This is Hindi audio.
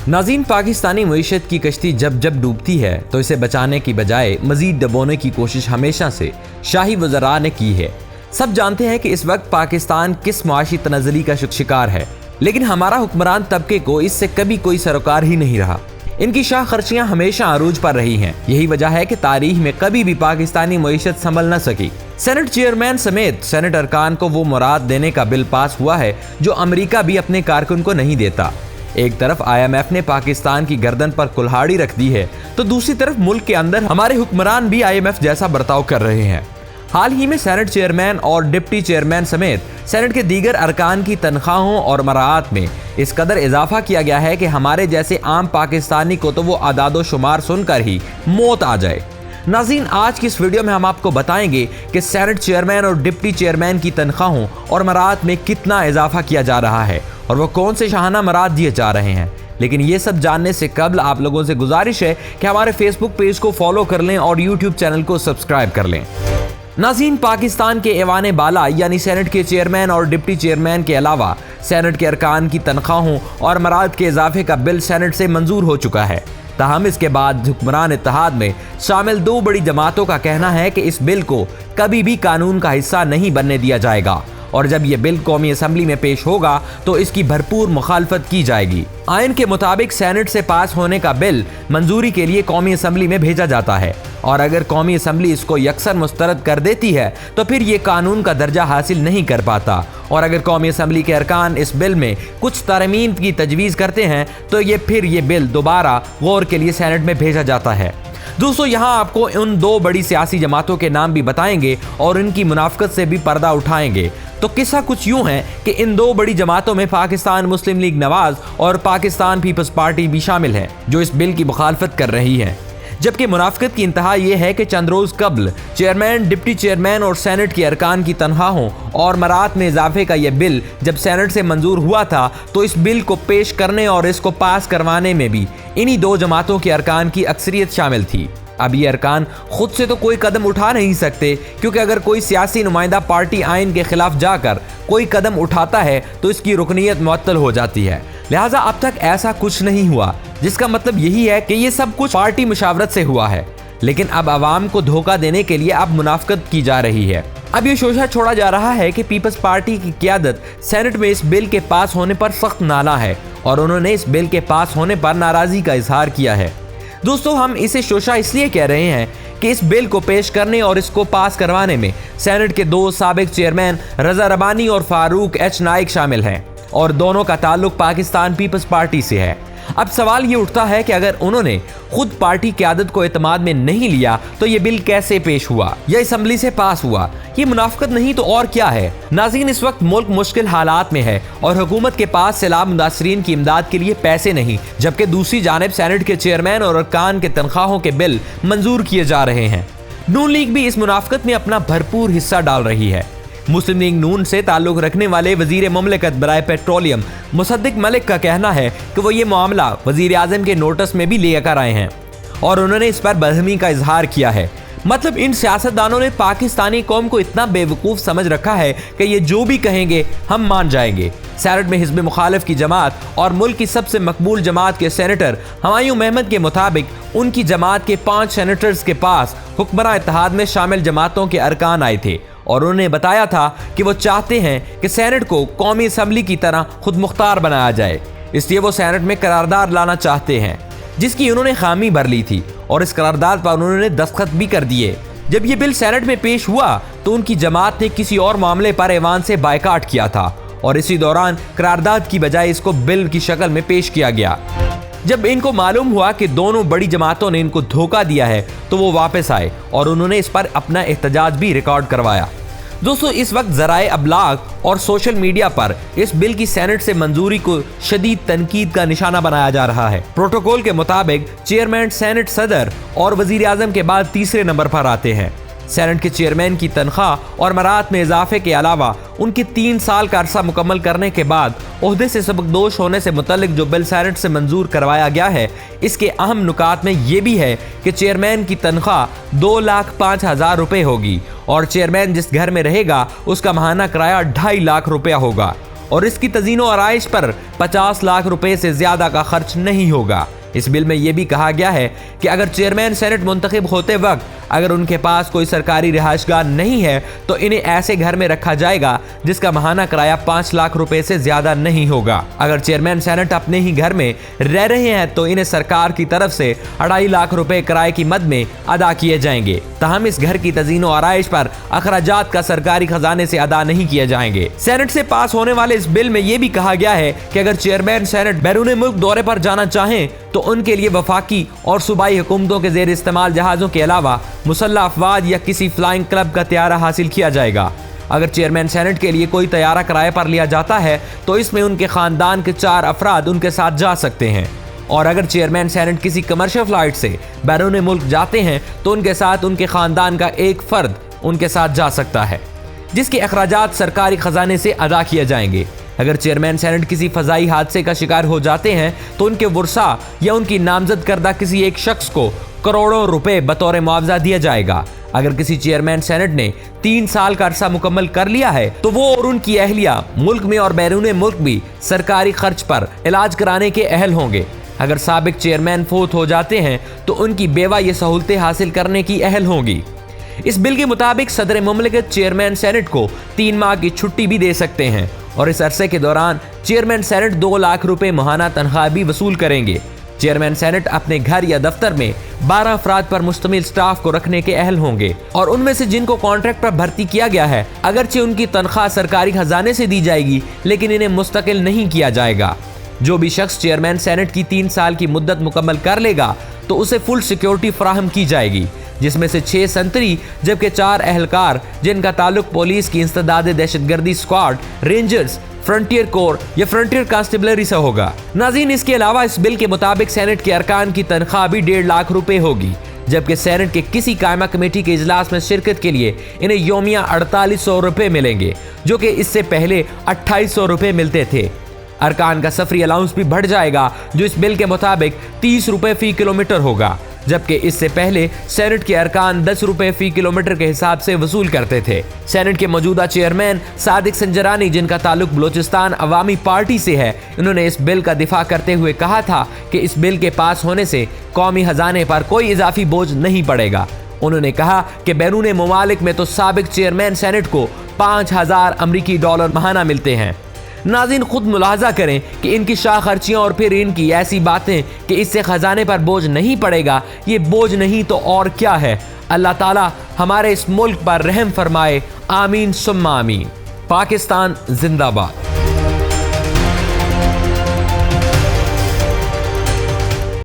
नाज़रीन, पाकिस्तानी मईशत की कश्ती जब जब डूबती है तो इसे बचाने की बजाय मजीद दबोने की कोशिश हमेशा से शाही वज़रा ने की है। सब जानते हैं कि इस वक्त पाकिस्तान किस मुआशी तनज़्ज़ुली का शिकार है, लेकिन हमारा हुक्मरान तबके को इससे कभी कोई सरोकार ही नहीं रहा। इनकी शाह खर्चियाँ हमेशा अरूज पर रही हैं। यही वजह है कि तारीख में कभी भी पाकिस्तानी मईशत संभल न सकी। सेनेट चेयरमैन समेत सेनेट अरकान को वो मुराद देने का बिल पास हुआ है जो अमेरिका भी अपने कारकुन को नहीं देता। एक तरफ IMF ने पाकिस्तान की गर्दन पर कुल्हाड़ी रख दी है, तो दूसरी तरफ मुल्क के अंदर हमारे हुक्मरान भी IMF जैसा बर्ताव कर रहे हैं। हाल ही में सेनेट चेयरमैन और डिप्टी चेयरमैन समेत सेनेट के दीगर अरकान की तनख्वाहों और मराआत में इस कदर इजाफा किया गया है कि हमारे जैसे आम पाकिस्तानी को तो वो आदादो शुमार सुनकर ही मौत आ जाए। नाज़रीन, आज की इस वीडियो में हम आपको बताएंगे कि सेनेट चेयरमैन और डिप्टी चेयरमैन की तनख्वाहों और मराआत में कितना इजाफा किया जा रहा है और वो कौन से शाहाना मराद दिए जा रहे हैं। लेकिन ये सब जानने से कबल आप लोगों से गुजारिश है कि हमारे फेसबुक पेज को फॉलो कर लें और यूट्यूब चैनल को सब्सक्राइब कर लें। नाज़रीन, पाकिस्तान के ऐवान बाला यानी सेनेट के चेयरमैन और डिप्टी चेयरमैन के अलावा सेनेट के अरकान की तनख्वाहों और मराद के इजाफे का बिल सेनेट से मंजूर हो चुका है। ताहम इसके बाद हुक्मरान इत्तेहाद में शामिल दो बड़ी जमातों का कहना है कि इस बिल को कभी भी कानून का हिस्सा नहीं बनने दिया जाएगा और जब यह बिल कौमी असम्बली में पेश होगा तो इसकी भरपूर मुखालफत की जाएगी। आइन के मुताबिक सेनेट से पास होने का बिल मंजूरी के लिए कौमी असम्बली में भेजा जाता है और अगर कौमी असम्बली इसको यकसर मुस्तरद कर देती है तो फिर ये कानून का दर्जा हासिल नहीं कर पाता और अगर कौमी असम्बली के अरकान इस बिल में कुछ तरमीम की तजवीज़ करते हैं तो ये बिल दोबारा गौर के लिए सेनेट में भेजा जाता है। दोस्तों, यहाँ आपको उन दो बड़ी सियासी जमातों के नाम भी बताएंगे और इनकी मुनाफकत से भी पर्दा उठाएंगे। तो किस्सा कुछ यूं है कि इन दो बड़ी जमातों में पाकिस्तान मुस्लिम लीग नवाज और पाकिस्तान पीपल्स पार्टी भी शामिल है जो इस बिल की मुखालफत कर रही है। जबकि मुनाफकत की इंतहा यह है कि चंद रोज कबल चेयरमैन, डिप्टी चेयरमैन और सेनेट के अरकान की तनख्वाहों और मरात में इजाफे का यह बिल जब सेनेट से मंजूर हुआ था तो इस बिल को पेश करने और इसको पास करवाने में भी इन्हीं दो जमातों के अरकान की अक्सरियत शामिल थी। अब ये अरकान खुद से तो कोई कदम उठा नहीं सकते, क्योंकि अगर कोई सियासी नुमाइंदा पार्टी आइन के खिलाफ जाकर कोई कदम उठाता है तो इसकी रुकनीयत मुअत्तल हो जाती है। लिहाजा अब तक ऐसा कुछ नहीं हुआ, जिसका मतलब यही है कि ये सब कुछ पार्टी मुशावरत से हुआ है। लेकिन अब आवाम को धोखा देने के लिए अब मुनाफकत की जा रही है। अब ये शोशा छोड़ा जा रहा है कि पीपल्स पार्टी की क़यादत सेनेट में इस बिल के पास होने पर सख्त नाला है और उन्होंने इस बिल के पास होने पर नाराज़गी का इजहार किया है। दोस्तों, हम इसे शोशा इसलिए कह रहे हैं कि इस बिल को पेश करने और इसको पास करवाने में सेनेट के दो साबिक चेयरमैन रजा रबानी और फारूक H नाइक शामिल हैं और दोनों का ताल्लुक पाकिस्तान पीपल्स पार्टी से है। अब सवाल ये उठता है कि अगर उन्होंने खुद पार्टी क़यादत को एतमाद में नहीं लिया तो ये बिल कैसे पेश हुआ या असम्बली से पास हुआ? ये मुनाफकत नहीं तो और क्या है? नाज़रीन, इस वक्त मुल्क मुश्किल हालात में है और हुकूमत के पास सैलाब मुतासरीन की इमदाद के लिए पैसे नहीं, जबकि दूसरी जानिब सेनेट के चेयरमैन और अरकान के तनख्वाहों के बिल मंजूर किए जा रहे हैं। नून लीग भी इस मुनाफकत में अपना भरपूर हिस्सा डाल रही है। मुस्लिम लीग नून से ताल्लुक रखने वाले वजीर मुमलिकत बराए पेट्रोलियम मुसद्दिक मलिक का कहना है कि वो ये मामला वजीर आज़म के नोटिस में भी लेकर आए हैं और उन्होंने इस पर बरहमी का इजहार किया है। मतलब इन सियासतदानों ने पाकिस्तानी कौम को इतना बेवकूफ़ समझ रखा है कि ये जो भी कहेंगे हम मान जाएंगे। सेनेट में हिज़्ब मुखालिफ की जमात और मुल्क की सबसे मकबूल जमात के सेनेटर हमायूं महमद के मुताबिक उनकी जमात के 5 सेनेटर्स के पास हुक्मरान इत्तेहाद में शामिल जमातों के अरकान आए थे और उन्होंने बताया था कि वो चाहते हैं कि सेनेट को कौमी असम्बली की तरह खुद मुख्तार बनाया जाए, इसलिए वो सेनेट में करारदाद लाना चाहते हैं, जिसकी उन्होंने खामी भर ली थी और इस करारदाद पर उन्होंने दस्तखत भी कर दिए। जब ये बिल सेनेट में पेश हुआ तो उनकी जमात ने किसी और मामले पर ऐवान से बायकाट किया था और इसी दौरान करारदाद की बजाय इसको बिल की शक्ल में पेश किया गया। जब इनको मालूम हुआ कि दोनों बड़ी जमातों ने इनको धोखा दिया है तो वो वापस आए और उन्होंने इस पर अपना एहतजाज भी रिकॉर्ड करवाया। दोस्तों, इस वक्त ज़राए अबलाग और सोशल मीडिया पर इस बिल की सेनेट से मंजूरी को शदीद तनकीद का निशाना बनाया जा रहा है। प्रोटोकॉल के मुताबिक चेयरमैन सेनेट सदर और वजीर आज़म के बाद तीसरे नंबर पर आते हैं। सेनेट के चेयरमैन की तनख्वाह और मरात में इजाफे के अलावा उनके 3 साल का अरसा मुकम्मल करने के बाद ओहदे से सबकदोश होने से मुतल्लिक जो बिल सेनेट से मंजूर करवाया गया है, इसके अहम नुकात में ये भी है कि चेयरमैन की तनख्वाह 2,05,000 रुपये होगी और चेयरमैन जिस घर में रहेगा उसका माहाना किराया 2.5 लाख रुपया होगा और इसकी तज़ीनो आराइश पर 50 लाख रुपए से ज्यादा का खर्च नहीं होगा। इस बिल में यह भी कहा गया है कि अगर चेयरमैन सेनेट मुंतखब होते वक्त अगर उनके पास कोई सरकारी रिहाइशगाह नहीं है तो इन्हें ऐसे घर में रखा जाएगा जिसका माहाना किराया 5 लाख रुपए से ज्यादा नहीं होगा। अगर चेयरमैन सेनेट अपने ही घर में रह रहे हैं तो इन्हें सरकार की तरफ से 2.5 लाख रुपए किराए की मद में अदा किए जाएंगे। तहम इस घर की तज़ीनो आराइश पर अखराजात का सरकारी खजाने से अदा नहीं किए जाएंगे। सेनेट से पास होने वाले इस बिल में यह भी कहा गया है कि अगर चेयरमैन सेनेट बैरून मुल्क दौरे पर जाना चाहें तो उनके लिए वफाकी और सूबाई हुकूमतों के जेर इस्तेमाल जहाजों के अलावा मुसल्लह अफवाज या किसी फ्लाइंग क्लब का तैयारा हासिल किया जाएगा। अगर चेयरमैन सेनेट के लिए कोई तैयारा किराए पर लिया जाता है तो इसमें उनके खानदान के 4 अफराद उनके साथ जा सकते हैं, और अगर चेयरमैन सेनेट किसी कमर्शियल फ्लाइट से बैरून मुल्क जाते हैं तो उनके साथ उनके खानदान का एक फर्द उनके साथ जा सकता है, जिसके अखराजात सरकारी खजाने से अदा किए जाएंगे। अगर चेयरमैन सेनेट किसी फजाई हादसे का शिकार हो जाते हैं तो उनके वर्सा या उनकी नामजद करदा किसी एक शख्स को करोड़ों रुपए बतौर मुआवजा दिया जाएगा। अगर किसी चेयरमैन सेनेट ने 3 साल का अरसा मुकम्मल कर लिया है तो वो और उनकी अहलिया मुल्क में और बैरून मुल्क भी सरकारी खर्च पर इलाज कराने के अहल होंगे। अगर साबिक चेयरमैन फोत हो जाते हैं तो उनकी बेवा ये सहूलतें हासिल करने की अहल होंगी। इस बिल के मुताबिक सदर मुमलिकत चेयरमैन सेनेट को 3 माह की छुट्टी भी दे सकते हैं और इस अरसे के दौरान चेयरमैन सेनेट 2 लाख रुपए माहाना तनख्वाह भी वसूल करेंगे। चेयरमैन सेनेट अपने घर या दफ्तर में 12 अफराद पर मुश्तमिल स्टाफ को रखने के अहल होंगे और उनमें से जिनको कॉन्ट्रैक्ट पर भर्ती किया गया है अगरचे उनकी तनख्वाह सरकारी खजाने से दी जाएगी लेकिन इन्हें मुस्तकिल नहीं किया जाएगा। जो भी शख्स चेयरमैन सेनेट की 3 साल की मुद्दत मुकम्मल कर लेगा तो उसे फुल सिक्योरिटी फराहम की जाएगी, जिसमें से 6 संतरी जबकि 4 अहलकार जिनका ताल्लुक पुलिस की इंसदाद दहशतगर्दी स्क्वाड, रेंजर्स, फ्रंटियर कोर या फ्रंटियर कांस्टेबलरी से होगा। नाज़रीन, इसके अलावा इस बिल के मुताबिक सेनेट के अरकान की तनख्वाह भी 1.5 लाख रुपए होगी, जबकि सेनेट के किसी कायमा कमेटी के इजलास में शिरकत के लिए इन्हें योमिया 4800 रुपए मिलेंगे, जो कि इससे पहले 2800 रुपए मिलते थे। अरकान का सफरी अलाउंस भी बढ़ जाएगा जो इस बिल के मुताबिक 30 रुपए फी किलोमीटर होगा, जबकि इससे पहले सेनेट के अरकान 10 रुपए फी किलोमीटर के हिसाब से वसूल करते थे। सेनेट के मौजूदा चेयरमैन सादिक संजरानी, जिनका ताल्लुक बलोचिस्तान अवामी पार्टी से है, उन्होंने इस बिल का दिफा करते हुए कहा था कि इस बिल के पास होने से कौमी खजाने पर कोई इजाफी बोझ नहीं पड़ेगा। उन्होंने कहा कि बैरून मुमालिक में तो साबिक चेयरमैन सेनेट को 5000 अमरीकी डॉलर माहाना मिलते हैं। नाज़रीन, खुद मुलाहजा करें कि इनकी शाह खर्चियाँ और फिर इनकी ऐसी बातें कि इससे खजाने पर बोझ नहीं पड़ेगा, ये बोझ नहीं तो और क्या है। अल्लाह ताला हमारे इस मुल्क पर रहम फरमाए। आमीन सुम्मा आमीन। पाकिस्तान जिंदाबाद।